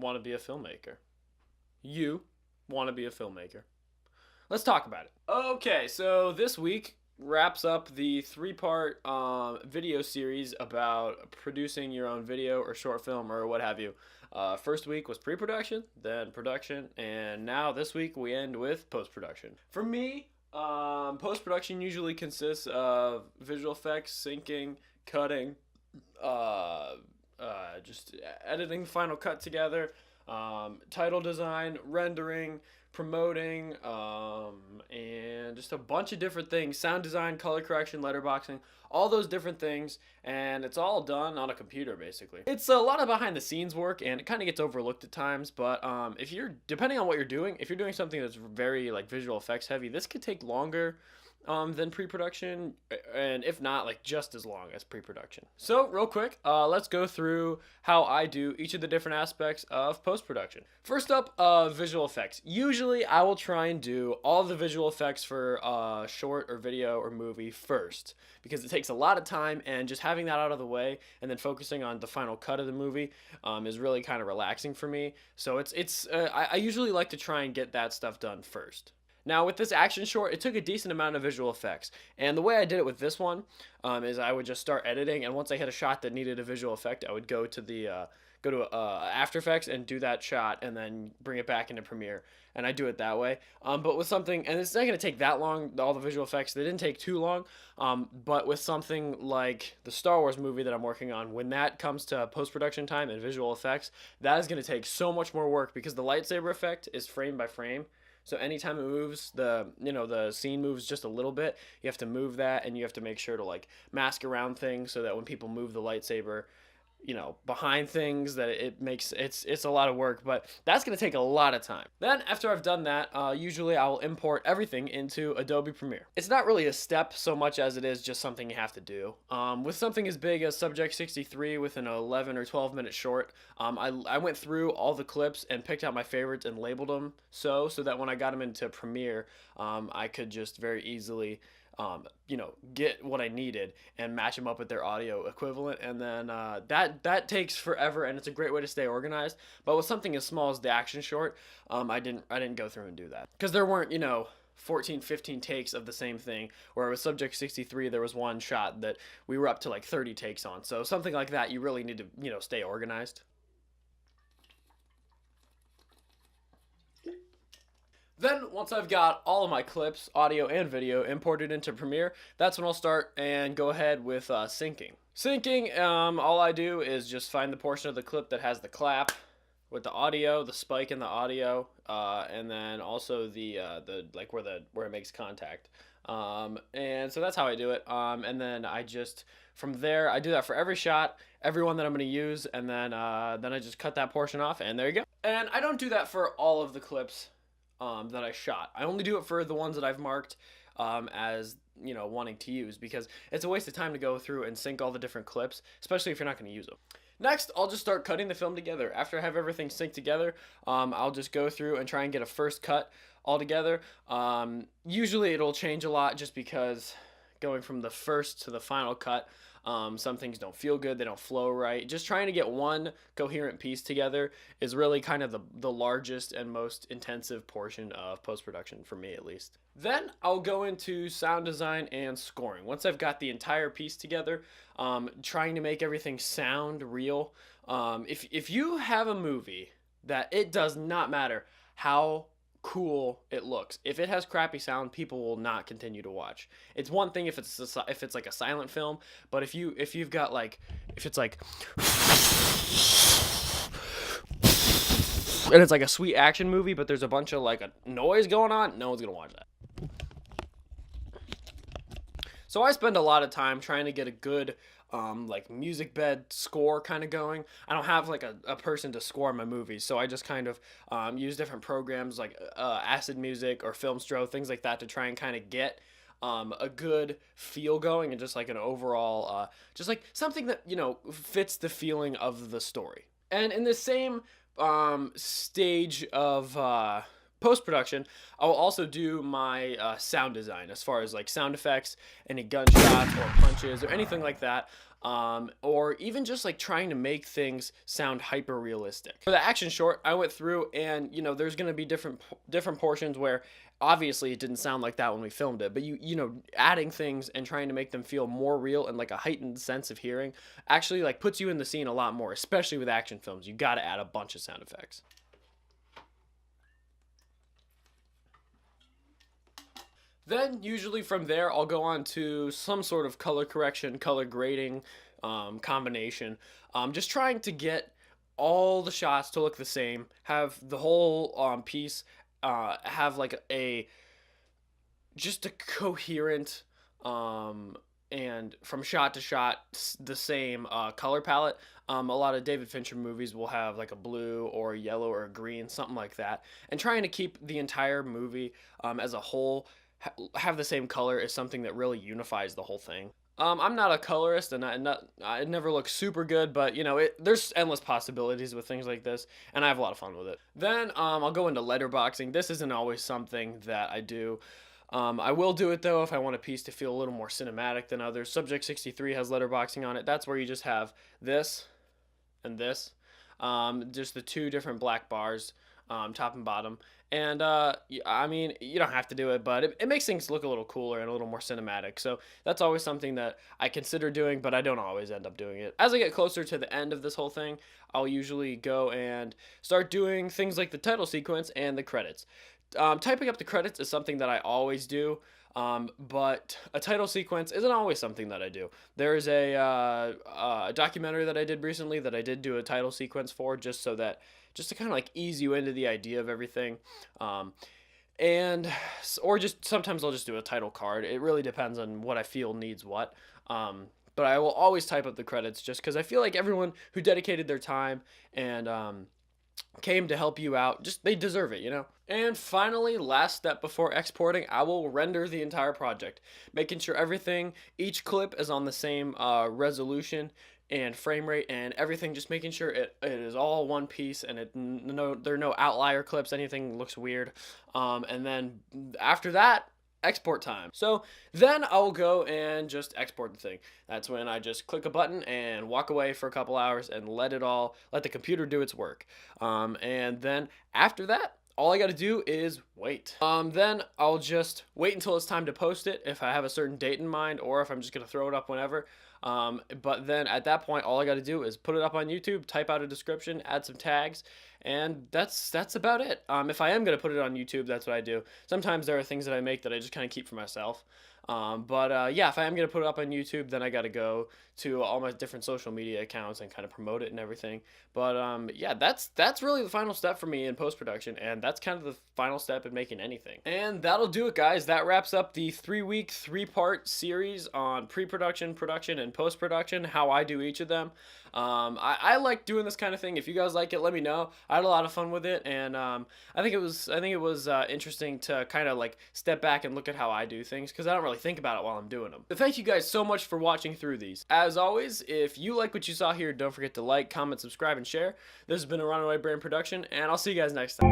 want to be a filmmaker. You want to be a filmmaker. Let's talk about it. Okay, so this week wraps up the three-part video series about producing your own video or short film or what have you. First week was pre-production, then production, and now this week we end with post-production. For me, post-production usually consists of visual effects, syncing, cutting, just editing the final cut together, title design, rendering, promoting, and just a bunch of different things. Sound design, color correction, letterboxing, all those different things, and it's all done on a computer basically. It's a lot of behind the scenes work, and it kind of gets overlooked at times, but if you're, depending on what you're doing, if you're doing something that's very like visual effects heavy, this could take longer than pre-production, and if not, like just as long as pre-production. So real quick, let's go through how I do each of the different aspects of post-production. First up, visual effects. Usually I will try and do all the visual effects for short or video or movie first, because it takes a lot of time, and just having that out of the way and then focusing on the final cut of the movie is really kind of relaxing for me. So I usually like to try and get that stuff done first. Now with this action short, it took a decent amount of visual effects, and the way I did it with this one is I would just start editing, and once I hit a shot that needed a visual effect, I would go to After Effects and do that shot, and then bring it back into Premiere, and I do it that way. But with something, and it's not going to take that long, all the visual effects, they didn't take too long, but with something like the Star Wars movie that I'm working on, when that comes to post-production time and visual effects, that is going to take so much more work, because the lightsaber effect is frame by frame. So anytime it moves, the scene moves just a little bit, you have to move that, and you have to make sure to like mask around things so that when people move the lightsaber, behind things, that it's a lot of work, but that's going to take a lot of time. Then after I've done that, usually I will import everything into Adobe Premiere. It's not really a step so much as it is just something you have to do. With something as big as Subject 63 with an 11 or 12 minute short, I went through all the clips and picked out my favorites and labeled them so that when I got them into Premiere, I could just very easily get what I needed and match them up with their audio equivalent, and then that takes forever, and it's a great way to stay organized. But with something as small as the action short, I didn't go through and do that, because there weren't 14, 15 takes of the same thing, where with Subject 63 there was one shot that we were up to like 30 takes on. So something like that, you really need to stay organized. Then, once I've got all of my clips, audio and video, imported into Premiere, that's when I'll start and go ahead with syncing. Syncing, all I do is just find the portion of the clip that has the clap with the audio, the spike in the audio, and then also the where it makes contact. And so that's how I do it. And then from there, I do that for every shot, every one that I'm going to use, and then I just cut that portion off, and there you go. And I don't do that for all of the clips that I shot. I only do it for the ones that I've marked as wanting to use, because it's a waste of time to go through and sync all the different clips, especially if you're not going to use them. Next, I'll just start cutting the film together. After I have everything synced together, I'll just go through and try and get a first cut all together. Usually it'll change a lot, just because going from the first to the final cut, some things don't feel good, they don't flow right. Just trying to get one coherent piece together is really kind of the largest and most intensive portion of post-production, for me at least. Then I'll go into sound design and scoring. Once I've got the entire piece together, trying to make everything sound real. If you have a movie that it does not matter how cool it looks, if it has crappy sound, people will not continue to watch. It's one thing if it's like a silent film, but if it's like and it's like a sweet action movie, but there's a bunch of like a noise going on, no one's gonna watch that. So I spend a lot of time trying to get a good like music bed score kind of going. I don't have like a person to score my movies, so I just kind of use different programs like Acid Music or Filmstro, things like that, to try and kind of get a good feel going, and just like an overall just like something that fits the feeling of the story. And in the same stage of post-production, I will also do my sound design as far as like sound effects, any gunshots or punches or anything like that. Or even just like trying to make things sound hyper realistic. For the action short, I went through and there's going to be different portions where obviously it didn't sound like that when we filmed it, but adding things and trying to make them feel more real and like a heightened sense of hearing actually like puts you in the scene a lot more, especially with action films. You got to add a bunch of sound effects. Then usually from there, I'll go on to some sort of color correction, color grading combination. Just trying to get all the shots to look the same, have the whole piece have like just a coherent and from shot to shot the same color palette. A lot of David Fincher movies will have like a blue or a yellow or a green, something like that. And trying to keep the entire movie as a whole have the same color is something that really unifies the whole thing. I'm not a colorist, and I never look super good, but there's endless possibilities with things like this, and I have a lot of fun with it. Then I'll go into letterboxing. This isn't always something that I do. I will do it though if I want a piece to feel a little more cinematic than others. Subject 63 has letterboxing on it. That's where you just have this and this, just the two different black bars, top and bottom. And I mean, you don't have to do it, but it makes things look a little cooler and a little more cinematic. So that's always something that I consider doing, but I don't always end up doing it. As I get closer to the end of this whole thing, I'll usually go and start doing things like the title sequence and the credits. Typing up the credits is something that I always do. But a title sequence isn't always something that I do. There is a documentary that I did recently that I did do a title sequence for, just to kind of like ease you into the idea of everything. Or just sometimes I'll just do a title card. It really depends on what I feel needs what. But I will always type up the credits just because I feel like everyone who dedicated their time and came to help you out, they deserve it. And finally, last step before exporting, I will render the entire project, making sure each clip is on the same resolution and frame rate and everything, just making sure it is all one piece and there are no outlier clips, anything looks weird. And then after that, export time. So then I'll go and just export the thing. That's when I just click a button and walk away for a couple hours and let the computer do its work. And then after that, all I got to do is wait. Then I'll just wait until it's time to post it if I have a certain date in mind, or if I'm just going to throw it up whenever. But then at that point, all I got to do is put it up on YouTube, type out a description, add some tags, and that's about it. If I am going to put it on YouTube, that's what I do. Sometimes there are things that I make that I just kind of keep for myself. Yeah, if I am going to put it up on YouTube, then I got to go to all my different social media accounts and kind of promote it and everything. But yeah, that's really the final step for me in post-production, and that's kind of the final step in making anything. And that'll do it, guys. That wraps up the 3-week, 3-part series on pre-production, production, and post-production, how I do each of them. I like doing this kind of thing. If you guys like it, let me know. I had a lot of fun with it, and I think it was interesting to kind of like step back and look at how I do things, because I don't really think about it while I'm doing them. But thank you guys so much for watching through these. As always, if you like what you saw here, don't forget to like, comment, subscribe, and share. This has been a Runaway Brain production, and I'll see you guys next time.